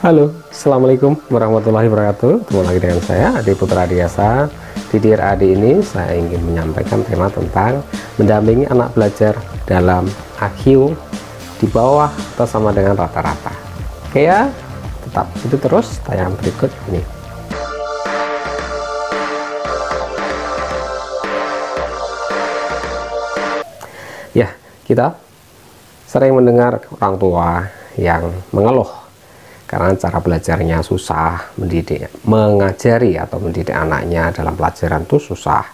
Halo, Assalamualaikum warahmatullahi wabarakatuh. Ketemu lagi dengan saya, Adi Putra Adiasa. Di Dear Adi ini, saya ingin menyampaikan tema tentang mendampingi anak belajar dalam IQ di bawah atau sama dengan rata-rata. Oke ya, tetap itu terus tayang berikut ini. Ya, kita sering mendengar orang tua yang mengeluh karena cara belajarnya susah, mengajari atau mendidik anaknya dalam pelajaran itu susah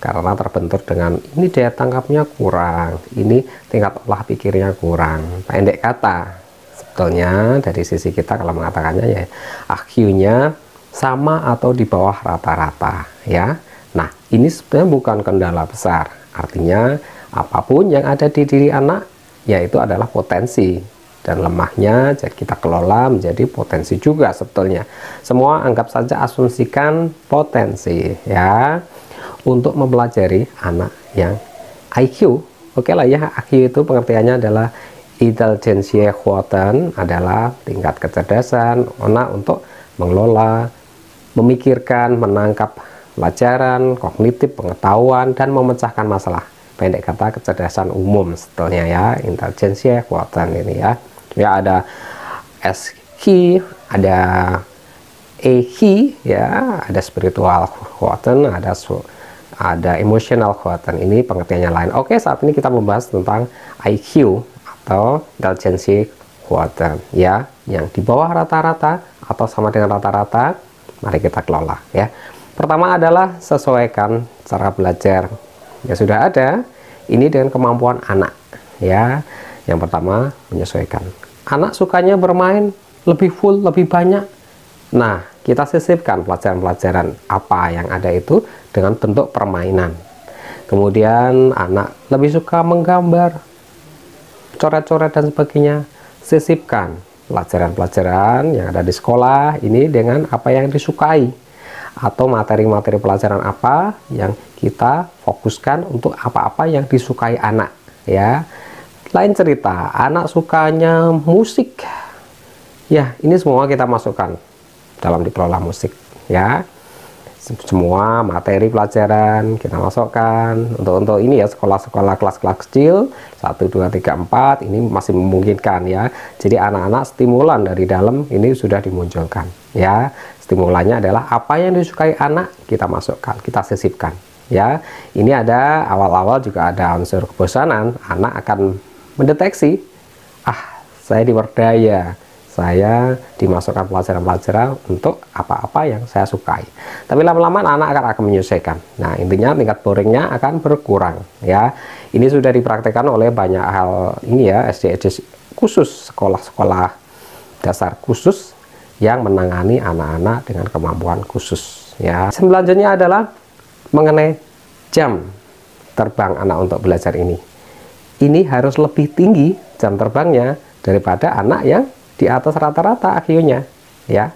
karena terbentur dengan ini daya tangkapnya kurang, ini tingkat olah pikirnya kurang. Pendek kata, sebetulnya dari sisi kita kalau mengatakannya ya IQ-nya sama atau di bawah rata-rata ya. Nah, ini sebenarnya bukan kendala besar, artinya apapun yang ada di diri anak yaitu adalah potensi, dan lemahnya jadi kita kelola menjadi potensi juga sebetulnya. Semua anggap saja asumsikan potensi ya untuk mempelajari anak yang IQ. Oke lah ya, IQ itu pengertiannya adalah Intelligenzquotient, adalah tingkat kecerdasan anak untuk mengelola, memikirkan, menangkap pelajaran, kognitif, pengetahuan, dan memecahkan masalah. Pendek kata kecerdasan umum sebetulnya ya, Intelligenzquotient ini ya. Ya, ada SQ, ada EQ ya, ada spiritual quotient, ada emotional quotient. Ini pengertiannya lain. Oke, saat ini kita membahas tentang IQ atau intelligence quotient ya, yang di bawah rata-rata atau sama dengan rata-rata. Mari kita kelola ya. Pertama adalah sesuaikan cara belajar yang sudah ada ini dengan kemampuan anak ya. Yang pertama, menyesuaikan. Anak sukanya bermain lebih full, lebih banyak. Nah, kita sisipkan pelajaran-pelajaran apa yang ada itu dengan bentuk permainan. Kemudian anak lebih suka menggambar, coret-coret dan sebagainya. Sisipkan pelajaran-pelajaran yang ada di sekolah ini dengan apa yang disukai, atau materi-materi pelajaran apa yang kita fokuskan untuk apa-apa yang disukai anak ya. Lain cerita, anak sukanya musik ya, ini semua kita masukkan dalam dikelola musik ya. Semua materi pelajaran kita masukkan untuk ini ya, sekolah-sekolah kelas-kelas kecil 1, 2, 3, 4 ini masih memungkinkan ya. Jadi anak-anak stimulan dari dalam ini sudah dimunculkan ya. Stimulannya adalah apa yang disukai anak kita masukkan, kita sisipkan ya. Ini ada awal-awal juga ada unsur kebosanan, anak akan mendeteksi, saya diberdaya, saya dimasukkan pelajaran-pelajaran untuk apa-apa yang saya sukai. Tapi lama-lama anak akan menyesuaikan. Nah, intinya tingkat boringnya akan berkurang ya. Ini sudah dipraktekkan oleh banyak hal ini ya, SD khusus, sekolah-sekolah dasar khusus yang menangani anak-anak dengan kemampuan khusus ya. Selanjutnya adalah mengenai jam terbang anak untuk belajar ini. Ini harus lebih tinggi jam terbangnya daripada anak yang di atas rata-rata IQ-nya ya.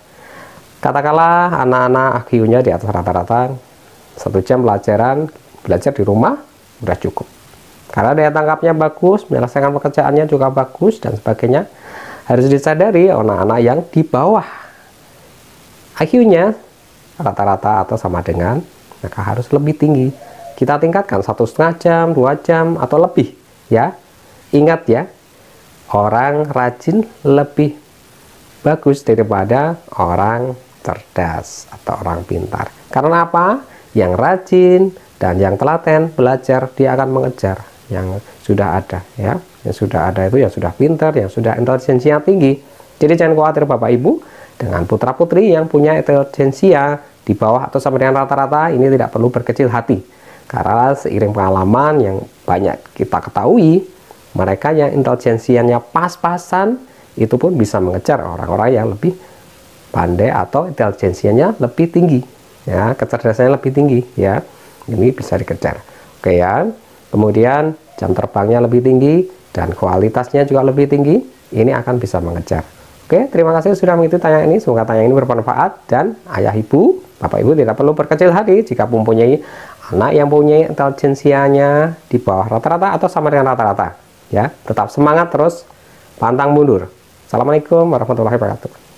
Katakanlah anak-anak IQ-nya di atas rata-rata, 1 jam pelajaran belajar di rumah udah cukup karena daya tangkapnya bagus, menyelesaikan pekerjaannya juga bagus dan sebagainya. Harus disadari anak-anak yang di bawah IQ-nya rata-rata atau sama dengan, maka harus lebih tinggi. Kita tingkatkan 1,5 jam, 2 jam atau lebih ya. Ingat ya, orang rajin lebih bagus daripada orang cerdas atau orang pintar. Karena apa? Yang rajin dan yang telaten belajar, dia akan mengejar yang sudah ada ya. Yang sudah ada itu yang sudah pintar, yang sudah intelijensinya tinggi. Jadi jangan khawatir Bapak Ibu, dengan putra-putri yang punya intelijensia di bawah atau sama dengan rata-rata, ini tidak perlu berkecil hati. Karena seiring pengalaman yang banyak kita ketahui, mereka yang intelijensianya pas-pasan itu pun bisa mengejar orang-orang yang lebih pandai atau intelijensianya lebih tinggi ya, kecerdasannya lebih tinggi ya. Ini bisa dikejar. Oke ya. Kemudian jam terbangnya lebih tinggi dan kualitasnya juga lebih tinggi, ini akan bisa mengejar. Oke, terima kasih sudah mengikuti tayangan ini. Semoga tayangan ini bermanfaat, dan ayah ibu, bapak ibu tidak perlu berkecil hati jika mempunyai anak yang punya intelijensianya di bawah rata-rata atau sama dengan rata-rata ya. Tetap semangat terus, pantang mundur. Assalamualaikum warahmatullahi wabarakatuh.